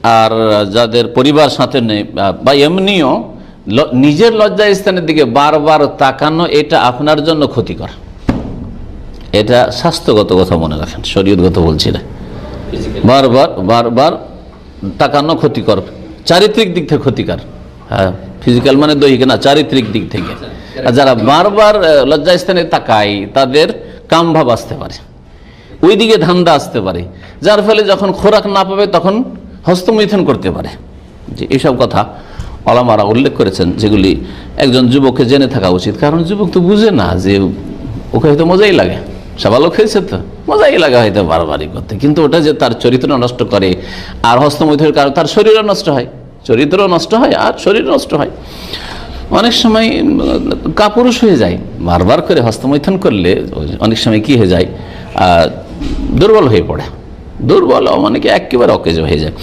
আর যাদের পরিবার সাথে নেই বা এমনিও নিজের লজ্জা স্থানের দিকে বারবার তাকানো, এটা আপনার জন্য ক্ষতিকর। এটা স্বাস্থ্যগত কথা মনে রাখেন, শরীয়তগত বলছি না। বারবার বারবার তাকানো ক্ষতিকর, চারিত্রিক দিক থেকে ক্ষতিকর। হ্যাঁ, ফিজিক্যাল মানে দৈহিক না, চারিত্রিক দিক থেকে। আর যারা বারবার লজ্জা স্থানে তাকায় তাদের কামভাব আসতে পারে, ওই দিকে ধান্দা আসতে পারে, যার ফলে যখন খোরাক না পাবে তখন হস্তমৈথুন করতে পারে। যে এইসব কথা ওলামারা উল্লেখ করেছেন, যেগুলি একজন যুবককে জেনে থাকা উচিত। কারণ যুবক তো বুঝে না যে ওকে হয়তো মজাই লাগে, সাবালক হয়েছে তো মজাই লাগে হয়তো বারবারই করতে, কিন্তু ওটা যে তার চরিত্র নষ্ট করে আর হস্তমৈথুনের কারণে তার শরীরও নষ্ট হয়, চরিত্রও নষ্ট হয় আর শরীর নষ্ট হয়। অনেক সময় কাপুরুষ হয়ে যায়, বারবার করে হস্তমৈথুন করলে অনেক সময় কি হয়ে যায়, দুর্বল হয়ে পড়ে। দুর্বল মানে কি একেবারে অকেজো হয়ে যায়।